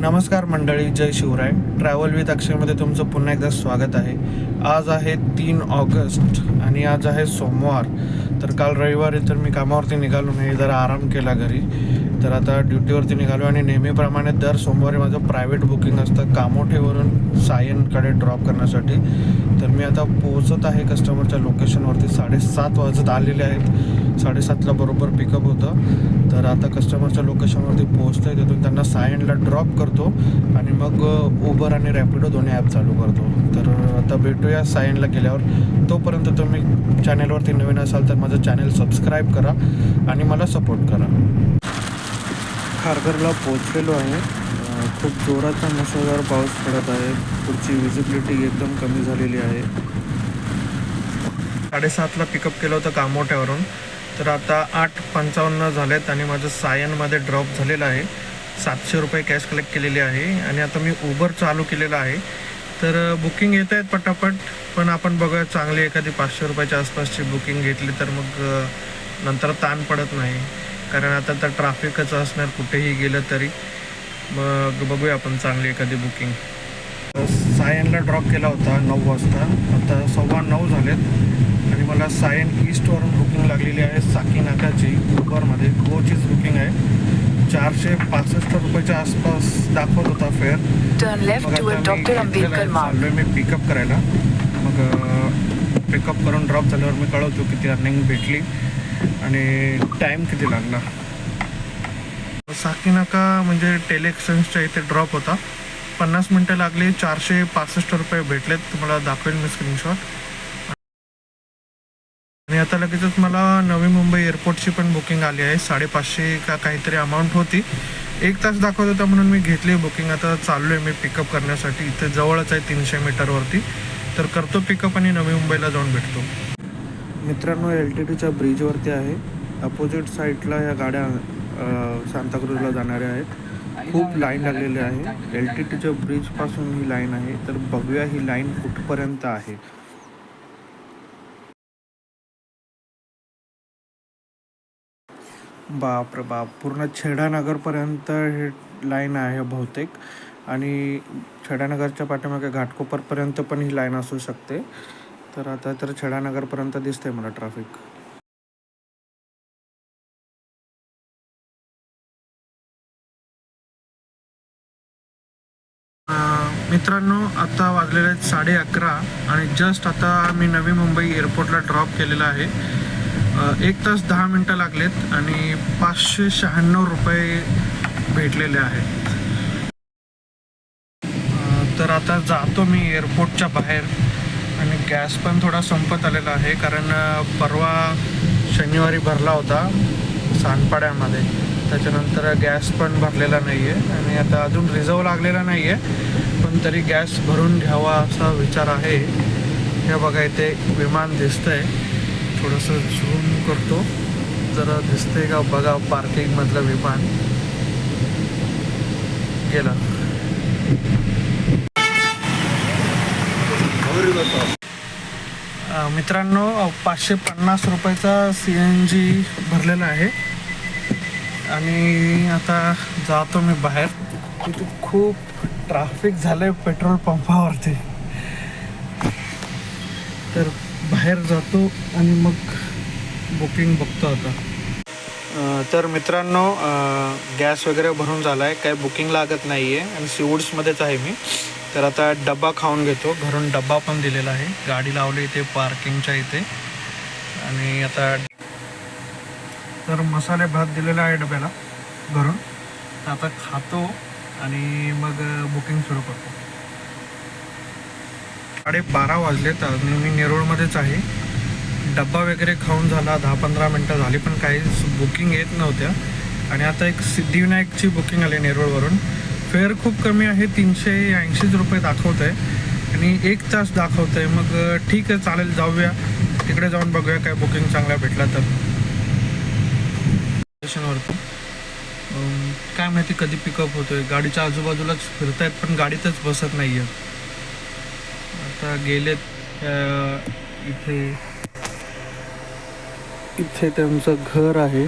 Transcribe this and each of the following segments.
नमस्कार मंडळी, जय Shivray. Travel with अक्षयमध्ये तुमचं पुन्हा एकदा स्वागत आहे. आज आहे 3 ऑगस्ट आणि आज आहे सोमवार. तर काल रविवारी तर मी कामावरती निघालो नाही, जरा आराम केला घरी. तर आता ड्युटीवरती निघालो आणि नेहमीप्रमाणे दर सोमवारी माझं प्रायव्हेट बुकिंग असतं कामोठेवरून सायनकडे ड्रॉप करण्यासाठी. तर मी आता पोहोचत आहे कस्टमरच्या लोकेशनवरती. 7:30 वाजत आलेले आहेत. 7:30ला बरोबर पिकअप होतं. तर आता कस्टमरच्या लोकेशनवरती पोहोचतो आहे. तिथून त्यांना सायनला ड्रॉप करतो आणि मग उबर आणि रॅपिडो दोन्ही ॲप चालू करतो. तर आता भेटूया सायनला गेल्यावर. तोपर्यंत तुम्ही चॅनलवरती नवीन असाल तर माझं चॅनल सबस्क्राईब करा आणि मला सपोर्ट करा. खारघरला पोहोचलेलो आहे. खूप जोराचा मुसळधार पाऊस पडत आहे. पुढची विजिबिलिटी एकदम कमी झालेली आहे. 7:30ला पिकअप केलं होतं कामोठ्यावरून. तर आता 8:55 झालेत आणि माझं सायनमध्ये ड्रॉप झालेलं आहे. 700 रुपये कॅश कलेक्ट केलेली आहे आणि आता मी उबर चालू केलेलं आहे. तर बुकिंग येत आहेत पटापट, पण आपण बघूया चांगली एखादी 500 रुपयाच्या आसपासची बुकिंग घेतली तर मग नंतर ताण पडत नाही. कारण आता तर ट्रॅफिकच असणार कुठेही गेलं तरी. मग बघूया आपण चांगली एखादी बुकिंग. सायनला ड्रॉप केला होता 9 वाजता. आता 9:15 झालेत आणि मला सायन ईस्टवरून बुकिंग लागलेली आहे. साकीनाकाची उबरमध्ये कोचीच बुकिंग आहे. 465 रुपयाच्या आसपास दाखवत होता फेअर. चाललोय मी पिकअप करायला. मग पिकअप करून ड्रॉप झाल्यावर मी कळवतो किती अर्निंग भेटली आणि टाईम किती लागला. साकीनाका म्हणजे टेलेक्शन्सच्या इथे ड्रॉप होता. 50 मिनटं लागली. 465 रुपये भेटलेत. तुम्हाला दाखवेल मी स्क्रीनशॉट. आणि आता लगेचच मला नवी मुंबई एअरपोर्टची पण बुकिंग आली आहे. 550 का काहीतरी अमाऊंट होती. 1 तास दाखवत होता म्हणून मी घेतली बुकिंग. आता चाललो आहे मी पिकअप करण्यासाठी. इथे जवळच आहे 300 मीटरवरती. तर करतो पिकअप आणि नवी मुंबईला जाऊन भेटतो. मित्रांनो, LTTच्या ब्रिजवरती आहे. अपोजिट साईडला ह्या गाड्या सांताक्रूजला जाणाऱ्या आहेत. खूप लाईन लागलेली आहे. LTTच्या ब्रिजपासून ही लाईन आहे. तर बघूया ही लाईन कुठपर्यंत आहे. बाप रे बाप, पूर्ण छेडानगरपर्यंत हे लाईन आहे बहुतेक. आणि छेडानगरच्या पाठीमागे घाटकोपरपर्यंत पण ही लाईन असू शकते. तर आता तर छेडानगरपर्यंत दिसतंय मला ट्रॅफिक. मित्रांनो, आता वाजलेले आहेत 11:30 आणि जस्ट आता मी नवी मुंबई एअरपोर्टला ड्रॉप केलेला आहे. 1 तास 10 मिनटं लागलेत आणि 596 रुपये भेटलेले आहेत. तर आता जातो मी एअरपोर्टच्या बाहेर. आणि गॅस पण थोडा संपत आलेला आहे, कारण परवा शनिवारी भरला होता सानपाड्यामध्ये. त्याच्यानंतर गॅस पण भरलेला नाही आहे आणि आता अजून रिझर्व लागलेला नाही आहे, पण तरी गॅस भरून घ्यावा असा विचार आहे. हे बघा, इथे विमान दिसतंय. थोडंसं झूम करतो, जरा दिसतंय का बघा. पार्किंगमधलं विमान गेलं. मित्रांनो, 550 रुपयाचा CNG भरलेला आहे आणि आता जातो मी बाहेर. तिथे खूप ट्रॅफिक झालं आहे पेट्रोल पंपावरती. तर बाहेर जातो आणि मग बुकिंग बघतो आता. तर मित्रांनो, गॅस वगैरे भरून झाला आहे. काही बुकिंग लागत नाही आहे आणि सीवूड्समध्येच आहे मी. तर आता डब्बा खाऊन घेतो. घरून डब्बा पण दिलेला आहे. गाडी लावली इथे पार्किंगच्या इथे. आणि आता तर मसाले भात दिलेला आहे डब्याला घरून. तर आता खातो आणि मग बुकिंग सुरू करतो. 12:30 वाजलेत. अजून मी नेरूळमध्येच आहे. डब्बा वगैरे खाऊन झाला. 10-15 मिनटं झाली, पण काही बुकिंग येत नव्हत्या. आणि आता एक सिद्धिविनायकची बुकिंग आली नेरूळवरून. फेअर खूप कमी आहे, 380 रुपये दाखवत आहे आणि 1 तास दाखवत आहे. मग ठीक आहे, चालेल, जाऊया तिकडे, जाऊन बघूया काय बुकिंग चांगला भेटला तर. स्टेशनवरती काय माहिती कधी पिकअप होतोय. गाडीच्या आजूबाजूलाच फिरतायत पण गाडीतच बसत नाही आहे. आता गेलेत इथे त्यांचं घर आहे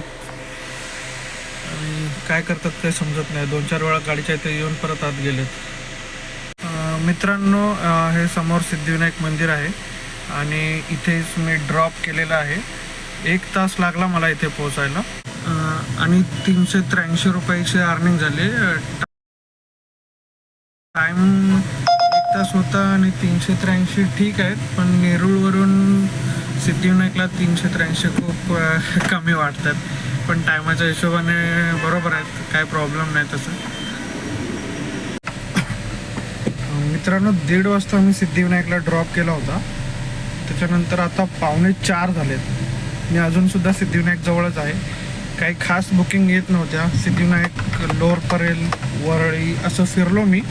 आणि काय करतात काही समजत नाही. 2-4 वेळा गाडीच्या इथे येऊन परत आत गेलेत. मित्रांनो, हे समोर सिद्धिविनायक मंदिर आहे आणि इथेच मी ड्रॉप केलेला आहे. 1 तास लागला मला इथे पोहोचायला आणि 383 रुपयाची अर्निंग झाली. टाईम 1 तास होता आणि 383 ठीक आहेत, पण नेरूळवरून सिद्धिविनायकला 383 खूप कमी वाटतात. पण टायमाच्या हिशोबाने बरोबर आहेत, काय प्रॉब्लेम नाही तसं. मित्रांनो, 1:30 वाजता मी सिद्धिविनायकला ड्रॉप केला होता. त्याच्यानंतर आता 3:45 झालेत. मी अजूनसुद्धा सिद्धिविनायक जवळच आहे. काही खास बुकिंग येत नव्हत्या. सिद्धिविनायक, लोअर परेल, वरळी असं फिरलो मी,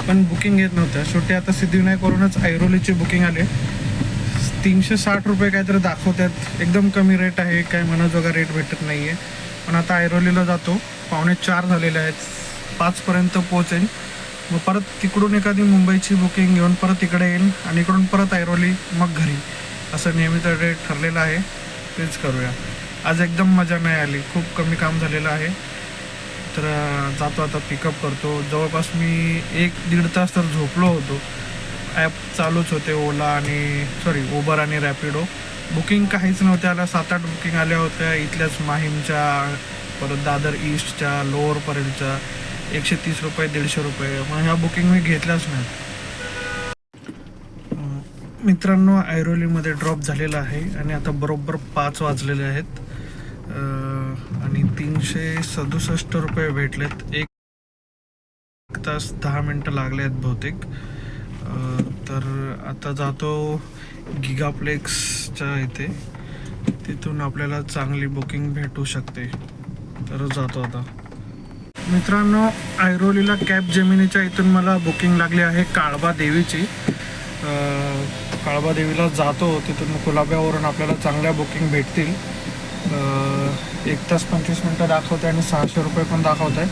पण बुकिंग येत नव्हत्या. शेवटी आता सिद्धिविनायकवरूनच ऐरोलीची बुकिंग आले. 360 रुपये काहीतरी दाखवतात. एकदम कमी रेट आहे, काय मनाजोगा रेट भेटत नाही आहे. पण आता ऐरोलीला जातो. 3:45 झालेले आहेत. 5पर्यंत पोहोचेन. मग परत तिकडून एखादी मुंबईची बुकिंग घेऊन परत इकडे येईल आणि इकडून परत ऐरोली, मग घरी. असं नियमित रेट ठरलेलं आहे, तेच करूया. आज एकदम मजा नाही आली, खूप कमी काम झालेलं आहे. तर जातो आता, पिकअप करतो. जवळपास मी 1-1.5 तास तर झोपलो होतो. ॲप चालूच होते, उबर आणि रॅपिडो. बुकिंग काहीच नव्हत्या आल्या. 7-8 बुकिंग आल्या होत्या इथल्याच माहीमच्या, परत दादर ईस्टच्या, लोअर परेलच्या. 130 रुपये, 150 रुपये. मग ह्या बुकिंग मी घेतल्याच नाहीत. मित्रांनो, ऐरोलीमध्ये ड्रॉप झालेला आहे आणि आता बरोबर 5 वाजलेले आहेत आणि 367 रुपये भेटलेत. 1 तास 10 मिनटं लागले आहेत बहुतेक. तर आता जातो गिगाप्लेक्सच्या इथे. तिथून आपल्याला चांगली बुकिंग भेटू शकते, तर जातो आता. मित्रांनो, ऐरोलीला कॅब जेमिनीच्या इथून मला बुकिंग लागली आहे काळबा देवीची. काळबा देवीला जातो. तिथून कुलाब्यावरून आपल्याला चांगल्या बुकिंग भेटतील. 1 तास 25 मिनटं दाखवते आणि 600 रुपये पण दाखवत आहे.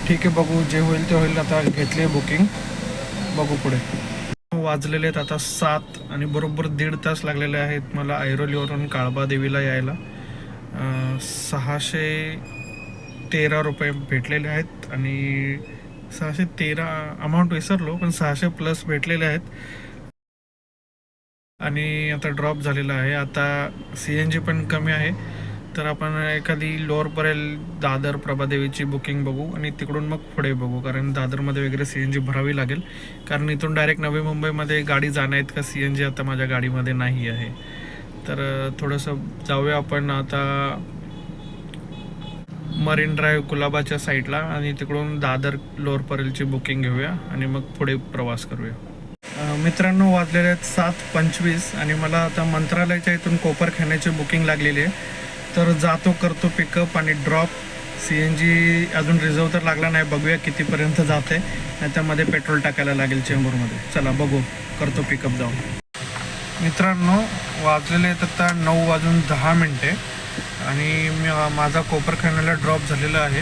ठीक आहे, बघू जे होईल ते होईल. आता घेतली आहे बुकिंग, बघू पुढे. वाजलेले आहेत आता 7 आणि बरोबर 1.5 तास लागलेले आहेत मला ऐरोलीवरून काळबा देवीला यायला. 613 रुपये भेटलेले आहेत आणि 613 अमाऊंट विसरलो, पण 600 प्लस भेटलेले आहेत. आणि आता ड्रॉप झालेला आहे. आता CNG पण कमी आहे, तर आपण एखादी लोअर परेल, दादर प्रभादेवीची बुकिंग बघू आणि तिकडून मग पुढे बघू. कारण दादरमध्ये वगैरे CNG भरावी लागेल, कारण इथून डायरेक्ट नवी मुंबईमध्ये गाडी जाणार आहेत का CNG आता माझ्या गाडीमध्ये नाही आहे. तर थोडंसं जाऊया आपण आता मरीन ड्राईव्ह कुलाबाच्या साईडला आणि तिकडून दादर लोअर परेलची बुकिंग घेऊया आणि मग पुढे प्रवास करूया. मित्रांनो, वाजलेले आहेत 7:25 आणि मला आता मंत्रालयाच्या इथून कोपरखान्याची बुकिंग लागलेली आहे. तर जातो, करतो पिकअप आणि ड्रॉप. CNG अजून रिझर्व तर लागला नाही, बघूया कितीपर्यंत जाते. नाही तर मध्ये पेट्रोल टाकायला लागेल चेंबूरमध्ये. चला बघू, करतो पिकअप जाऊन. मित्रांनो, वाजलेले आहेत आता 9:10 आणि माझा कोपरखान्याला ड्रॉप झालेला आहे.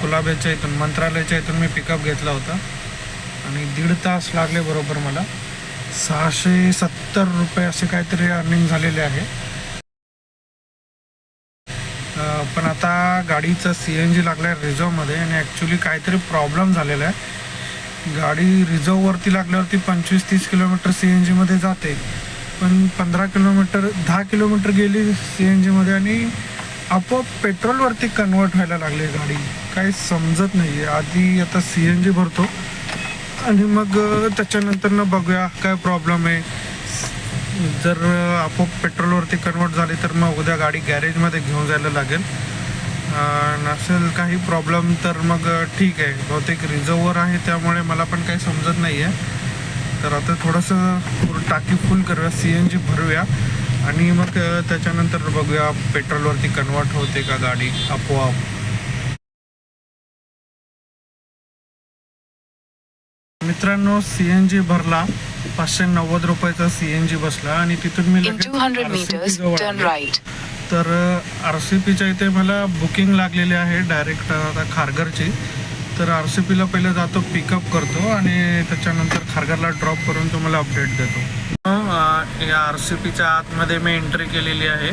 कुलाब्याच्या इथून, मंत्रालयाच्या इथून मी पिकअप घेतला होता आणि 1.5 तास लागले बरोबर मला. 670 रुपये असे काहीतरी अर्निंग झालेले आहे. पण आता गाडीचं CNG लागलं आहे रिझर्वमध्ये आणि ॲक्च्युली काहीतरी प्रॉब्लेम झालेला आहे. गाडी रिझर्ववरती लागल्यावरती 25-30 किलोमीटर CNGमध्ये जाते, पण 10 किलोमीटर गेली CNGमध्ये आणि आपोआप पेट्रोलवरती कन्वर्ट व्हायला लागली गाडी. काही समजत नाही आहे. आधी आता CNG भरतो आणि मग त्याच्यानंतर बघूया काय प्रॉब्लेम आहे. जर आपोआप पेट्रोलवरती कन्वर्ट झाली तर मग उद्या गाडी गॅरेजमध्ये घेऊन जायला लागेल. नसेल काही प्रॉब्लेम तर मग ठीक आहे. बहुतेक रिझर्ववर आहे, त्यामुळे मला पण काही समजत नाही आहे. तर आता थोडंसं टाकी फुल करूया, CNG भरूया आणि मग त्याच्यानंतर बघूया पेट्रोलवरती कन्वर्ट होते का गाडी आपोआप. मित्रांनो, CNG भरला. 590 रुपयाचा CNG बसला आणि तिथून मी तर RCPच्या इथे मला बुकिंग लागलेली आहे डायरेक्ट आता खारघरची. तर RCPला पहिले जातो, पिकअप करतो आणि त्याच्यानंतर खारघरला ड्रॉप करून तुम्हाला अपडेट देतो. या RCPच्या आतमध्ये मी एंट्री केलेली आहे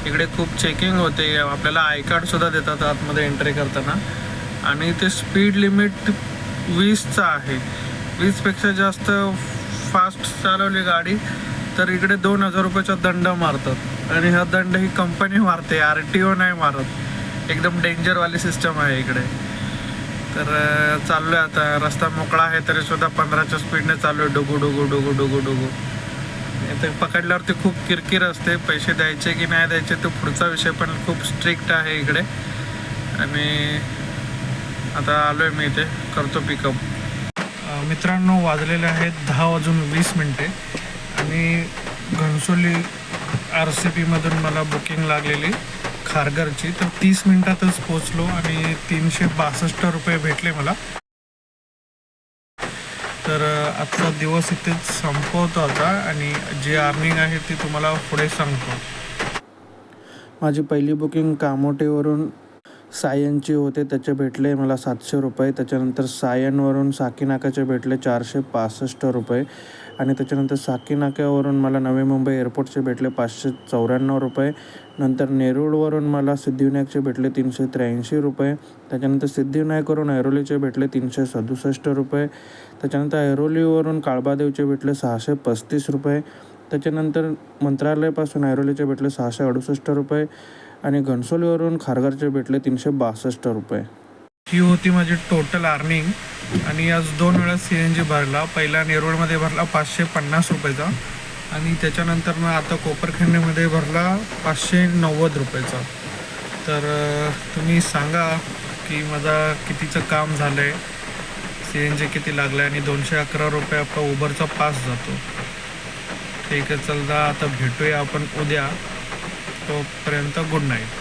इकडे खूप चेकिंग होते, आपल्याला आय कार्डसुद्धा देतात आतमध्ये एंट्री करताना. आणि ते स्पीड लिमिट 20चं आहे. 20पेक्षा जास्त फास्ट चालवली गाडी तर इकडे 2000 रुपयाचा दंड मारतात. आणि हा दंड ही कंपनी मारते, RTO नाही मारत. एकदम डेंजरवाली सिस्टम आहे इकडे. तर चाललो आहे आता. रस्ता मोकळा आहे तरी सुद्धा 15च्या स्पीडने चालू आहे. डुगू डुगू डुगू डुगू डुगू. ते पकडल्यावरती खूप किरकिर असते. पैसे द्यायचे की नाही द्यायचे तो पुढचा विषय, पण खूप स्ट्रिक्ट आहे इकडे. आणि आता आलो आहे मी इथे, करतो पिकअप. मित्रांनो, वाजलेले आहेत 10:20 आणि घणसोली RCPमधून मला बुकिंग लागलेली खारघरची. तर 30 मिनिटातच पोचलो आणि 362 रुपये भेटले मला. तर आजचा दिवस इथेच संपवतो आता आणि जी अर्निंग आहे ती तुम्हाला पुढे सांगतो. माझी पहिली बुकिंग कामोठेवरून सायनची होते, त्याचे भेटले मला 700 रुपये. त्याच्यानंतर सायनवरून साकीनाक्याचे भेटले 465 रुपये. आणि त्याच्यानंतर साकीनाक्यावरून मला नवी मुंबई एअरपोर्टचे भेटले 594 रुपये. नंतर नेरूळवरून मला सिद्धिविनायकचे भेटले 383 रुपये. त्याच्यानंतर सिद्धिविनायकवरून ऐरोलीचे भेटले 367 रुपये. त्याच्यानंतर ऐरोलीवरून काळबादेवचे भेटले 635 रुपये. त्याच्यानंतर मंत्रालयापासून ऐरोलीचे भेटले 668 रुपये. आणि घणसोलीवरून खारघरचे भेटले 362 रुपये. ही होती माझी टोटल अर्निंग. आणि आज 2 वेळा CNG भरला. पहिला नेरूळमध्ये भरला 550 रुपयाचा आणि त्याच्यानंतर मग आता कोपरखंडीमध्ये भरला 590 रुपयाचा. तर तुम्ही सांगा की माझा कितीचं काम झालं आहे, CNG किती लागलं आहे. आणि 211 रुपये आपला उबरचा पास जातो. ठीक आहे, चला आता भेटूया आपण उद्या. तोपर्यंत गुड नाईट.